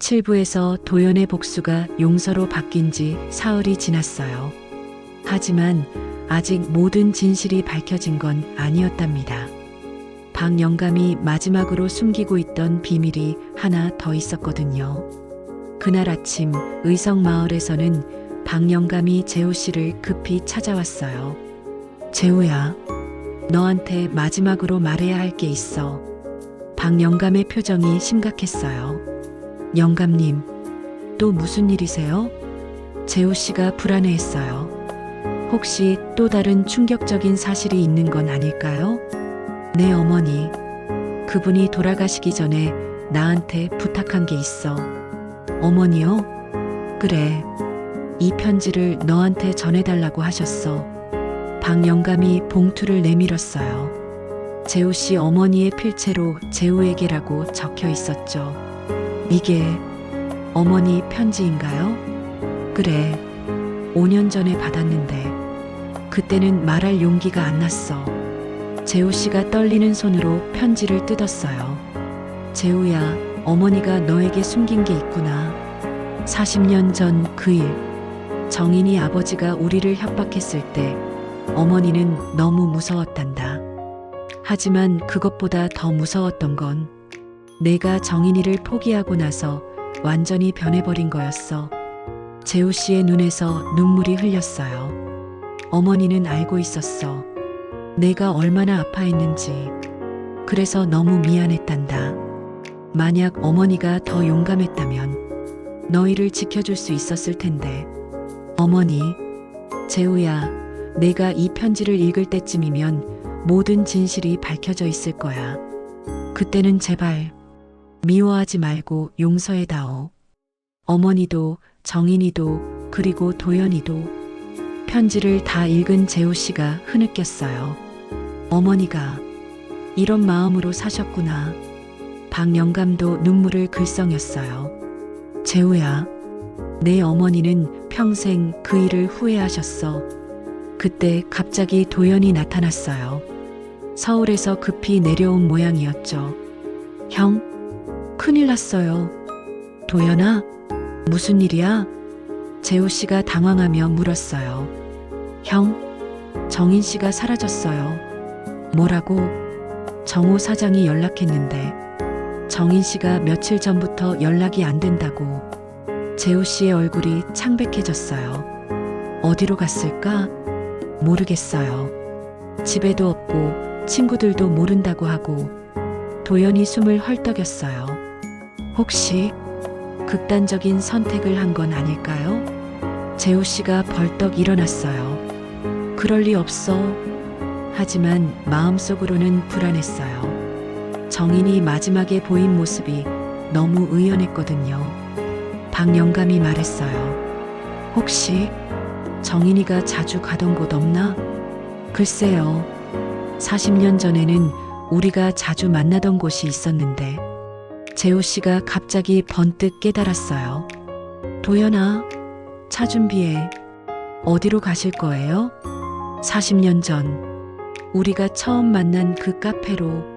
칠부에서 도연의 복수가 용서로 바뀐 지 사흘이 지났어요. 하지만 아직 모든 진실이 밝혀진 건 아니었답니다. 박 영감이 마지막으로 숨기고 있던 비밀이 하나 더 있었거든요. 그날 아침 의성마을에서는 박 영감이 재호 씨를 급히 찾아왔어요. 재호야, 너한테 마지막으로 말해야 할 게 있어. 박 영감의 표정이 심각했어요. 영감님, 또 무슨 일이세요? 재호 씨가 불안해했어요. 혹시 또 다른 충격적인 사실이 있는 건 아닐까요? 네, 어머니. 그분이 돌아가시기 전에 나한테 부탁한 게 있어. 어머니요? 그래. 이 편지를 너한테 전해달라고 하셨어. 박 영감이 봉투를 내밀었어요. 재호 씨 어머니의 필체로 재호에게라고 적혀 있었죠. 이게 어머니 편지인가요? 그래. 5년 전에 받았는데 그때는 말할 용기가 안 났어. 재호 씨가 떨리는 손으로 편지를 뜯었어요. 재호야, 어머니가 너에게 숨긴 게 있구나. 40년 전 그 일, 정인이 아버지가 우리를 협박했을 때 어머니는 너무 무서웠단다. 하지만 그것보다 더 무서웠던 건 내가 정인이를 포기하고 나서 완전히 변해버린 거였어. 재호 씨의 눈에서 눈물이 흘렸어요. 어머니는 알고 있었어. 내가 얼마나 아파했는지. 그래서 너무 미안했단다. 만약 어머니가 더 용감했다면 너희를 지켜줄 수 있었을 텐데. 어머니, 재호야, 내가 이 편지를 읽을 때쯤이면 모든 진실이 밝혀져 있을 거야. 그때는 제발 미워하지 말고 용서해다오. 어머니도 정인이도 그리고 도연이도. 편지를 다 읽은 재호 씨가 흐느꼈어요. 어머니가 이런 마음으로 사셨구나. 박 영감도 눈물을 글썽였어요. 재호야, 내 어머니는 평생 그 일을 후회하셨어. 그때 갑자기 도연이 나타났어요. 서울에서 급히 내려온 모양이었죠. 형, 큰일 났어요. 도연아, 무슨 일이야? 재호 씨가 당황하며 물었어요. 형, 정인 씨가 사라졌어요. 뭐라고? 정호 사장이 연락했는데 정인 씨가 며칠 전부터 연락이 안 된다고. 재호 씨의 얼굴이 창백해졌어요. 어디로 갔을까? 모르겠어요. 집에도 없고 친구들도 모른다고 하고. 도연이 숨을 헐떡였어요. 혹시 극단적인 선택을 한 건 아닐까요? 재호 씨가 벌떡 일어났어요. 그럴 리 없어. 하지만 마음속으로는 불안했어요. 정인이 마지막에 보인 모습이 너무 의연했거든요. 박 영감이 말했어요. 혹시 정인이가 자주 가던 곳 없나? 글쎄요. 40년 전에는 우리가 자주 만나던 곳이 있었는데. 재호 씨가 갑자기 번뜩 깨달았어요. 도연아, 차 준비해. 어디로 가실 거예요? 40년 전 우리가 처음 만난 그 카페로.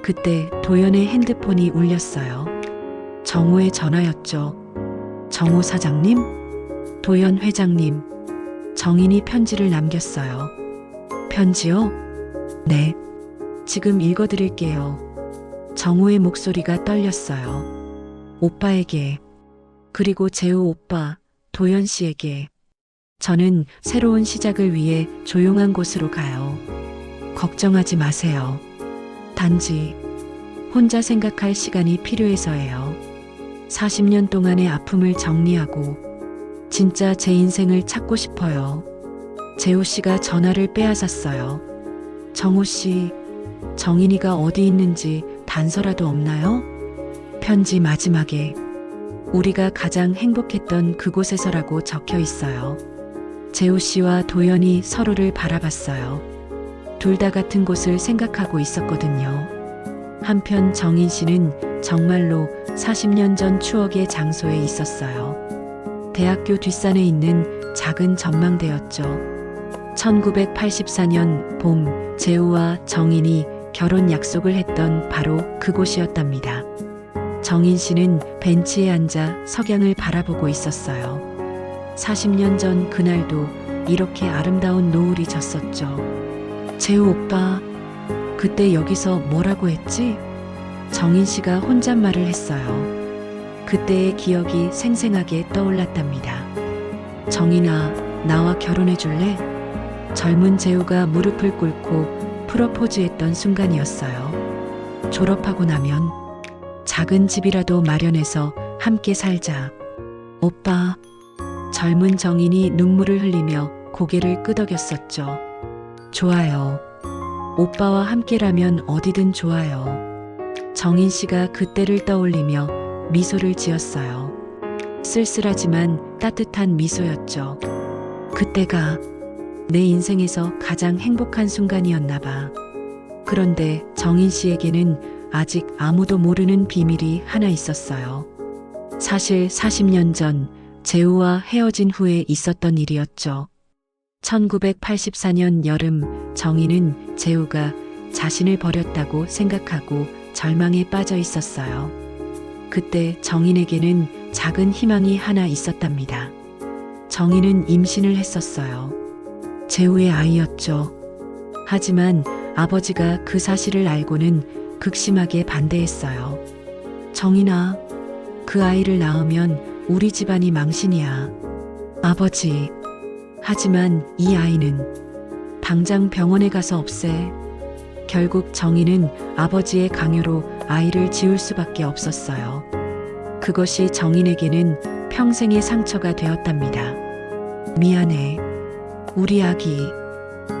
그때 도연의 핸드폰이 울렸어요. 정호의 전화였죠. 정호 사장님? 도연 회장님. 정인이 편지를 남겼어요. 편지요? 네. 지금 읽어드릴게요. 정호의 목소리가 떨렸어요. 오빠에게, 그리고 재호 오빠, 도연 씨에게. 저는 새로운 시작을 위해 조용한 곳으로 가요. 걱정하지 마세요. 단지 혼자 생각할 시간이 필요해서예요. 40년 동안의 아픔을 정리하고 진짜 제 인생을 찾고 싶어요. 재호 씨가 전화를 빼앗았어요. 정호 씨, 정인이가 어디 있는지 단서라도 없나요? 편지 마지막에 우리가 가장 행복했던 그곳에서라고 적혀 있어요. 재호 씨와 도연이 서로를 바라봤어요. 둘 다 같은 곳을 생각하고 있었거든요. 한편 정인 씨는 정말로 40년 전 추억의 장소에 있었어요. 대학교 뒷산에 있는 작은 전망대였죠. 1984년 봄 재호와 정인이 결혼 약속을 했던 바로 그곳이었답니다. 정인 씨는 벤치에 앉아 석양을 바라보고 있었어요. 40년 전 그날도 이렇게 아름다운 노을이 졌었죠. 재우 오빠, 그때 여기서 뭐라고 했지? 정인 씨가 혼잣말을 했어요. 그때의 기억이 생생하게 떠올랐답니다. 정인아, 나와 결혼해 줄래? 젊은 재우가 무릎을 꿇고 프로포즈했던 순간이었어요. 졸업하고 나면 작은 집이라도 마련해서 함께 살자. 오빠. 젊은 정인이 눈물을 흘리며 고개를 끄덕였었죠. 좋아요. 오빠와 함께라면 어디든 좋아요. 정인 씨가 그때를 떠올리며 미소를 지었어요. 쓸쓸하지만 따뜻한 미소였죠. 그때가 내 인생에서 가장 행복한 순간이었나 봐. 그런데 정인 씨에게는 아직 아무도 모르는 비밀이 하나 있었어요. 사실 40년 전 재우와 헤어진 후에 있었던 일이었죠. 1984년 여름 정인은 재우가 자신을 버렸다고 생각하고 절망에 빠져 있었어요. 그때 정인에게는 작은 희망이 하나 있었답니다. 정인은 임신을 했었어요. 재우의 아이였죠. 하지만 아버지가 그 사실을 알고는 극심하게 반대했어요. 정인아, 그 아이를 낳으면 우리 집안이 망신이야. 아버지. 하지만 이 아이는 당장 병원에 가서 없애. 결국 정인은 아버지의 강요로 아이를 지울 수밖에 없었어요. 그것이 정인에게는 평생의 상처가 되었답니다. 미안해. 우리 아기.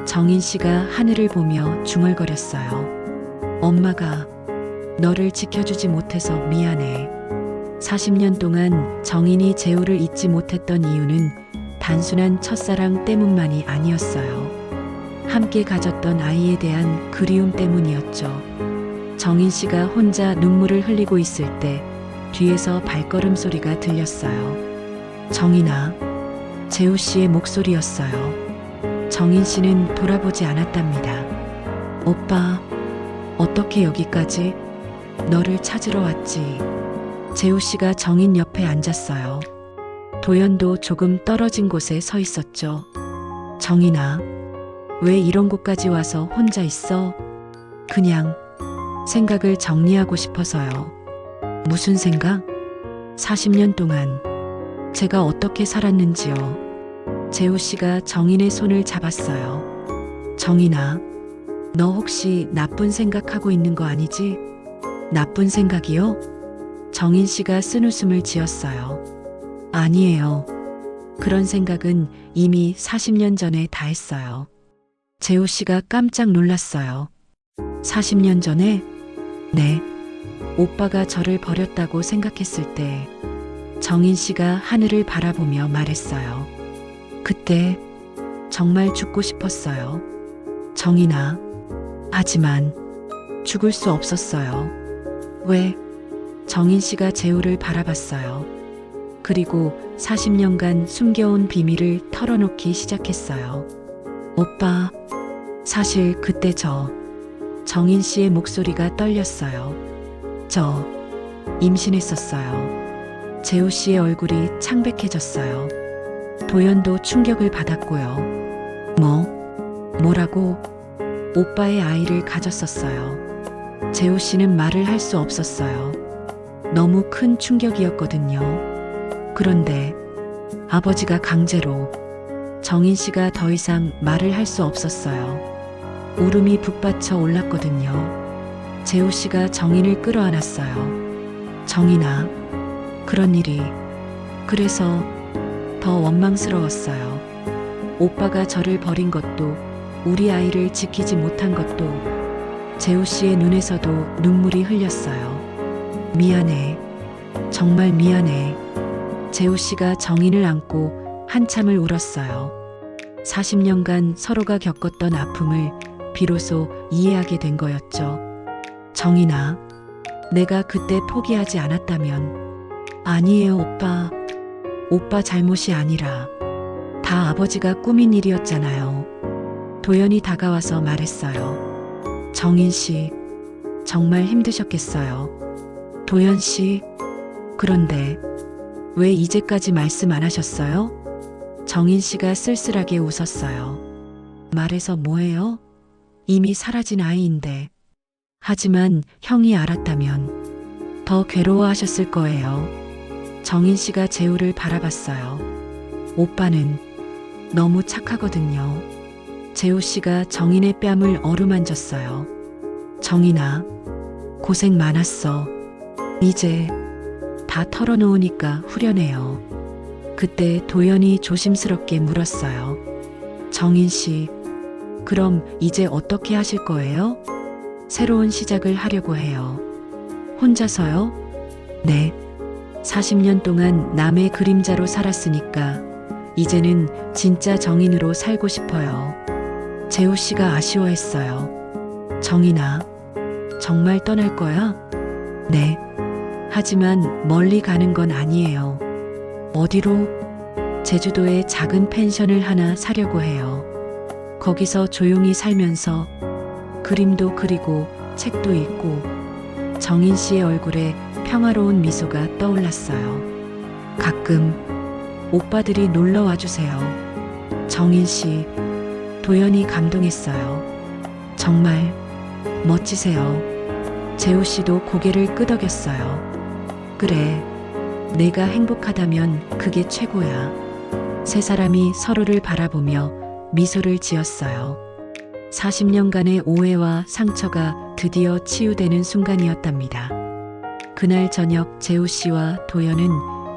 정인 씨가 하늘을 보며 중얼거렸어요. 엄마가 너를 지켜주지 못해서 미안해. 40년 동안 정인이 재우를 잊지 못했던 이유는 단순한 첫사랑 때문만이 아니었어요. 함께 가졌던 아이에 대한 그리움 때문이었죠. 정인 씨가 혼자 눈물을 흘리고 있을 때 뒤에서 발걸음 소리가 들렸어요. 정인아, 재우 씨의 목소리였어요. 정인 씨는 돌아보지 않았답니다. 오빠, 어떻게 여기까지? 너를 찾으러 왔지. 재우 씨가 정인 옆에 앉았어요. 도연도 조금 떨어진 곳에 서 있었죠. 정인아, 왜 이런 곳까지 와서 혼자 있어? 그냥 생각을 정리하고 싶어서요. 무슨 생각? 40년 동안 제가 어떻게 살았는지요. 재우 씨가 정인의 손을 잡았어요. 정인아, 너 혹시 나쁜 생각하고 있는 거 아니지? 나쁜 생각이요? 정인 씨가 쓴웃음을 지었어요. 아니에요. 그런 생각은 이미 40년 전에 다 했어요. 재우 씨가 깜짝 놀랐어요. 40년 전에? 네. 오빠가 저를 버렸다고 생각했을 때 정인 씨가 하늘을 바라보며 말했어요. 그때 정말 죽고 싶었어요. 정인아. 하지만 죽을 수 없었어요. 왜? 정인 씨가 재우를 바라봤어요. 그리고 40년간 숨겨온 비밀을 털어놓기 시작했어요. 오빠, 사실 그때 정인 씨의 목소리가 떨렸어요. 저 임신했었어요. 재우 씨의 얼굴이 창백해졌어요. 도연도 충격을 받았고요. 뭐라고? 오빠의 아이를 가졌었어요. 재우 씨는 말을 할 수 없었어요. 너무 큰 충격이었거든요. 그런데 아버지가 강제로. 정인 씨가 더 이상 말을 할 수 없었어요. 울음이 북받쳐 올랐거든요. 재우 씨가 정인을 끌어안았어요. 정인아, 그런 일이. 그래서 더 원망스러웠어요. 오빠가 저를 버린 것도, 우리 아이를 지키지 못한 것도. 재우 씨의 눈에서도 눈물이 흘렸어요. 미안해. 정말 미안해. 재우 씨가 정인을 안고 한참을 울었어요. 40년간 서로가 겪었던 아픔을 비로소 이해하게 된 거였죠. 정인아, 내가 그때 포기하지 않았다면. 아니에요, 오빠. 오빠 잘못이 아니라 다 아버지가 꾸민 일이었잖아요. 도연이 다가와서 말했어요. 정인 씨, 정말 힘드셨겠어요. 도연 씨, 그런데 왜 이제까지 말씀 안 하셨어요? 정인 씨가 쓸쓸하게 웃었어요. 말해서 뭐해요? 이미 사라진 아이인데. 하지만 형이 알았다면 더 괴로워하셨을 거예요. 정인 씨가 재우를 바라봤어요. 오빠는 너무 착하거든요. 재우 씨가 정인의 뺨을 어루만졌어요. 정인아, 고생 많았어. 이제 다 털어놓으니까 후련해요. 그때 도연이 조심스럽게 물었어요. 정인 씨, 그럼 이제 어떻게 하실 거예요? 새로운 시작을 하려고 해요. 혼자서요? 네. 40년 동안 남의 그림자로 살았으니까 이제는 진짜 정인으로 살고 싶어요. 재우 씨가 아쉬워했어요. 정인아, 정말 떠날 거야? 네. 하지만 멀리 가는 건 아니에요. 어디로? 제주도에 작은 펜션을 하나 사려고 해요. 거기서 조용히 살면서 그림도 그리고 책도 읽고. 정인 씨의 얼굴에 평화로운 미소가 떠올랐어요. 가끔 오빠들이 놀러 와주세요. 정인 씨, 도연이 감동했어요. 정말 멋지세요. 재우 씨도 고개를 끄덕였어요. 그래, 내가 행복하다면 그게 최고야. 세 사람이 서로를 바라보며 미소를 지었어요. 40년간의 오해와 상처가 드디어 치유되는 순간이었답니다. 그날 저녁 재우 씨와 도연은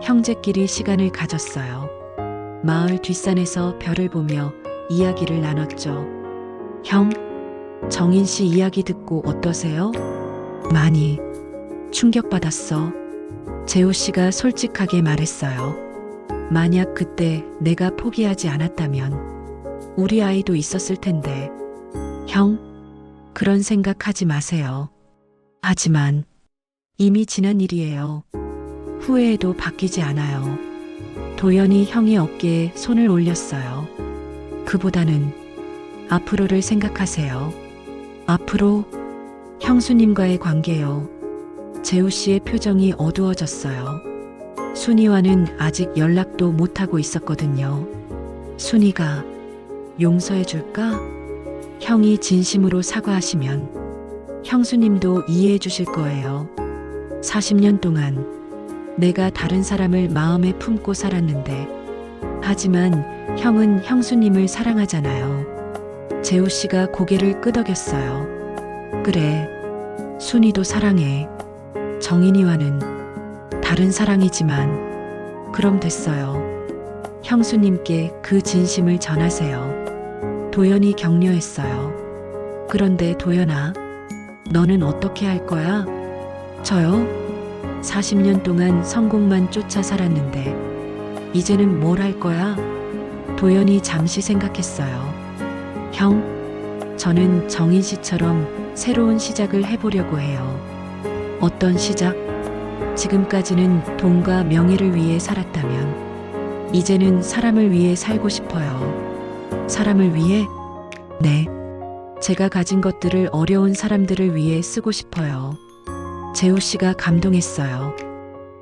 형제끼리 시간을 가졌어요. 마을 뒷산에서 별을 보며 이야기를 나눴죠. 형, 정인 씨 이야기 듣고 어떠세요? 많이 충격받았어. 재우 씨가 솔직하게 말했어요. 만약 그때 내가 포기하지 않았다면 우리 아이도 있었을 텐데. 형, 그런 생각하지 마세요. 하지만 이미 지난 일이에요. 후회해도 바뀌지 않아요. 도연이 형의 어깨에 손을 올렸어요. 그보다는 앞으로를 생각하세요. 앞으로? 형수님과의 관계요. 재우 씨의 표정이 어두워졌어요. 순이와는 아직 연락도 못하고 있었거든요. 순이가 용서해 줄까? 형이 진심으로 사과하시면 형수님도 이해해 주실 거예요. 40년 동안 내가 다른 사람을 마음에 품고 살았는데, 하지만 형은 형수님을 사랑하잖아요. 재우 씨가 고개를 끄덕였어요. 그래, 순이도 사랑해. 정인이와는 다른 사랑이지만 그럼 됐어요. 형수님께 그 진심을 전하세요. 도연이 격려했어요. 그런데 도연아, 너는 어떻게 할 거야? 저요? 40년 동안 성공만 쫓아 살았는데 이제는 뭘 할 거야? 도연이 잠시 생각했어요. 형, 저는 정인 씨처럼 새로운 시작을 해보려고 해요. 어떤 시작? 지금까지는 돈과 명예를 위해 살았다면 이제는 사람을 위해 살고 싶어요. 사람을 위해? 네. 제가 가진 것들을 어려운 사람들을 위해 쓰고 싶어요. 재우 씨가 감동했어요.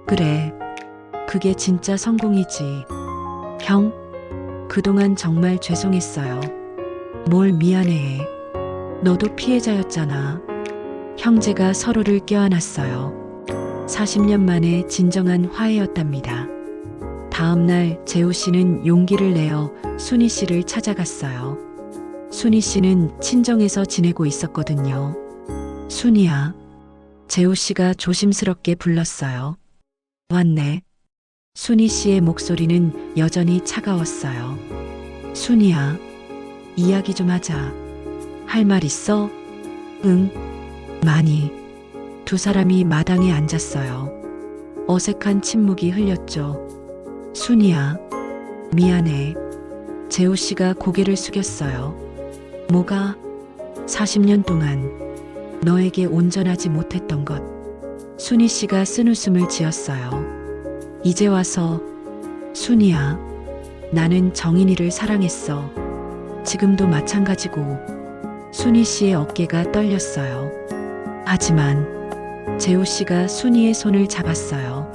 그래, 그게 진짜 성공이지. 형, 그동안 정말 죄송했어요. 뭘 미안해해. 너도 피해자였잖아. 형제가 서로를 껴안았어요. 40년 만에 진정한 화해였답니다. 다음 날 재우 씨는 용기를 내어 순이 씨를 찾아갔어요. 순이 씨는 친정에서 지내고 있었거든요. 순이야. 재우 씨가 조심스럽게 불렀어요. 왔네. 순이 씨의 목소리는 여전히 차가웠어요. 순이야, 이야기 좀 하자. 할 말 있어? 응, 많이. 두 사람이 마당에 앉았어요. 어색한 침묵이 흘렸죠. 순이야, 미안해. 재우 씨가 고개를 숙였어요. 뭐가? 40년 동안 너에게 온전하지 못했던 것. 순이 씨가 쓴웃음을 지었어요. 이제 와서. 순이야, 나는 정인이를 사랑했어. 지금도 마찬가지고. 순이 씨의 어깨가 떨렸어요. 하지만 재호 씨가 순이의 손을 잡았어요.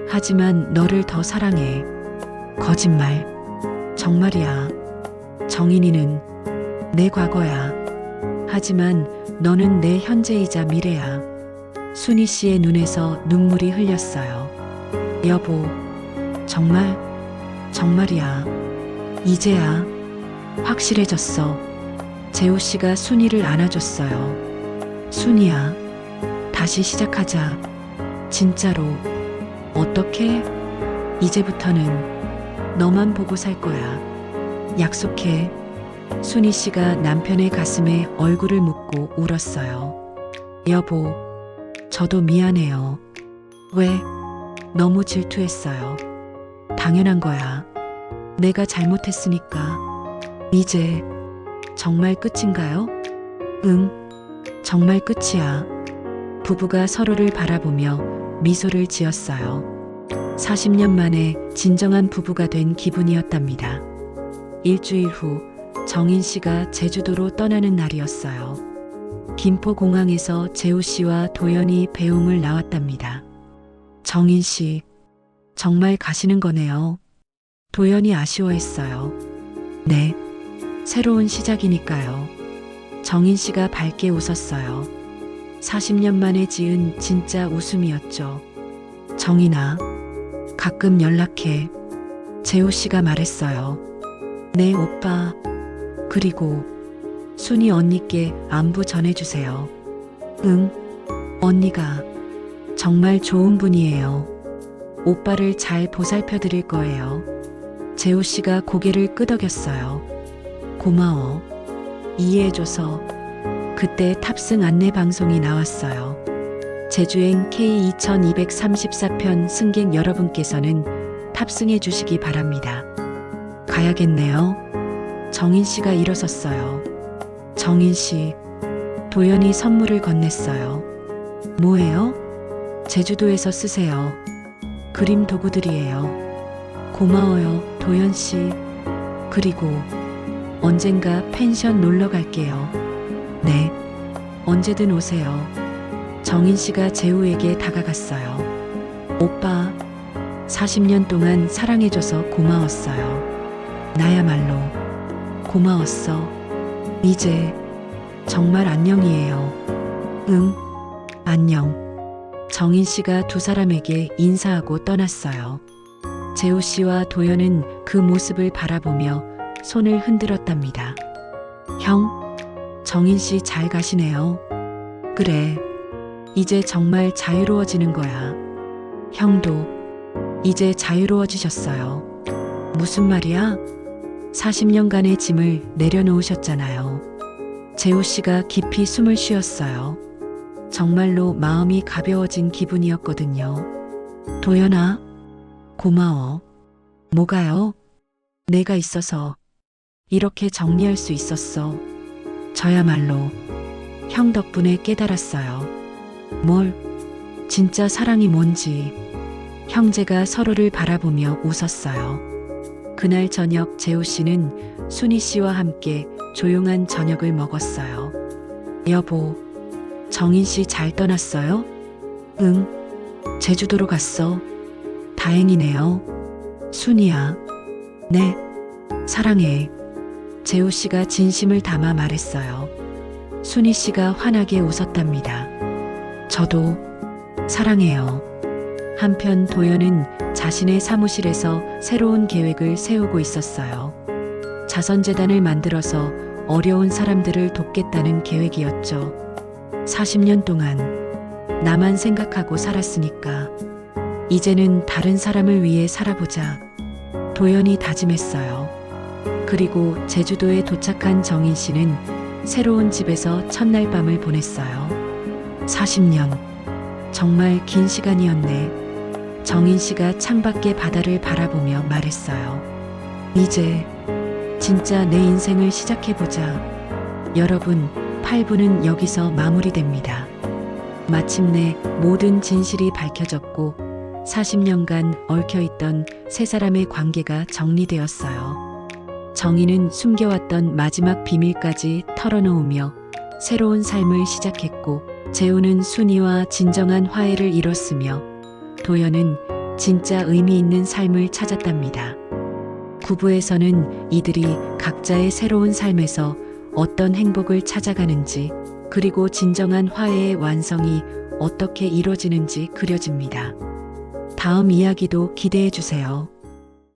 하지만 너를 더 사랑해. 거짓말. 정말이야. 정인이는 내 과거야. 하지만 너는 내 현재이자 미래야. 순이 씨의 눈에서 눈물이 흘렸어요. 여보, 정말, 정말이야. 이제야 확실해졌어. 재호 씨가 순이를 안아줬어요. 순이야, 다시 시작하자. 진짜로. 어떻게? 이제부터는 너만 보고 살 거야. 약속해. 순이 씨가 남편의 가슴에 얼굴을 묻고 울었어요. 여보, 저도 미안해요. 왜? 너무 질투했어요. 당연한 거야. 내가 잘못했으니까. 이제 정말 끝인가요? 응, 정말 끝이야. 부부가 서로를 바라보며 미소를 지었어요. 40년 만에 진정한 부부가 된 기분이었답니다. 일주일 후 정인 씨가 제주도로 떠나는 날이었어요. 김포공항에서 재호 씨와 도연이 배웅을 나왔답니다. 정인 씨, 정말 가시는 거네요. 도연이 아쉬워했어요. 네, 새로운 시작이니까요. 정인 씨가 밝게 웃었어요. 40년 만에 지은 진짜 웃음이었죠. 정인아, 가끔 연락해. 재호 씨가 말했어요. 네, 오빠. 그리고 순이 언니께 안부 전해주세요. 응, 언니가 정말 좋은 분이에요. 오빠를 잘 보살펴 드릴 거예요. 재호 씨가 고개를 끄덕였어요. 고마워. 이해해줘서. 그때 탑승 안내 방송이 나왔어요. 제주행 K2234편 승객 여러분께서는 탑승해 주시기 바랍니다. 가야겠네요. 정인 씨가 일어섰어요. 정인 씨, 도연이 선물을 건넸어요. 뭐예요? 제주도에서 쓰세요. 그림 도구들이에요. 고마워요, 도연 씨. 그리고 언젠가 펜션 놀러 갈게요. 네, 언제든 오세요. 정인 씨가 재호에게 다가갔어요. 오빠, 40년 동안 사랑해줘서 고마웠어요. 나야말로 고마웠어. 이제 정말 안녕이에요. 응, 안녕. 정인 씨가 두 사람에게 인사하고 떠났어요. 재호 씨와 도연은 그 모습을 바라보며 손을 흔들었답니다. 형, 정인 씨 잘 가시네요. 그래, 이제 정말 자유로워지는 거야. 형도 이제 자유로워지셨어요. 무슨 말이야? 40년간의 짐을 내려놓으셨잖아요. 재호 씨가 깊이 숨을 쉬었어요. 정말로 마음이 가벼워진 기분이었거든요. 도연아, 고마워. 뭐가요? 내가 있어서 이렇게 정리할 수 있었어. 저야말로 형 덕분에 깨달았어요. 뭘? 진짜 사랑이 뭔지. 형제가 서로를 바라보며 웃었어요. 그날 저녁 재호 씨는 순이 씨와 함께 조용한 저녁을 먹었어요. 여보, 정인 씨 잘 떠났어요? 응, 제주도로 갔어. 다행이네요. 순이야. 네, 사랑해. 재호 씨가 진심을 담아 말했어요. 순이 씨가 환하게 웃었답니다. 저도 사랑해요. 한편 도연은 자신의 사무실에서 새로운 계획을 세우고 있었어요. 자선재단을 만들어서 어려운 사람들을 돕겠다는 계획이었죠. 40년 동안 나만 생각하고 살았으니까 이제는 다른 사람을 위해 살아보자. 도연이 다짐했어요. 그리고 제주도에 도착한 정인 씨는 새로운 집에서 첫날 밤을 보냈어요. 40년. 정말 긴 시간이었네. 정인 씨가 창밖의 바다를 바라보며 말했어요. 이제 진짜 내 인생을 시작해보자. 여러분, 8부는 여기서 마무리됩니다. 마침내 모든 진실이 밝혀졌고 40년간 얽혀있던 세 사람의 관계가 정리되었어요. 정인은 숨겨왔던 마지막 비밀까지 털어놓으며 새로운 삶을 시작했고 재우는 순이와 진정한 화해를 이뤘으며 도연은 진짜 의미 있는 삶을 찾았답니다. 9부에서는 이들이 각자의 새로운 삶에서 어떤 행복을 찾아가는지, 그리고 진정한 화해의 완성이 어떻게 이루어지는지 그려집니다. 다음 이야기도 기대해 주세요.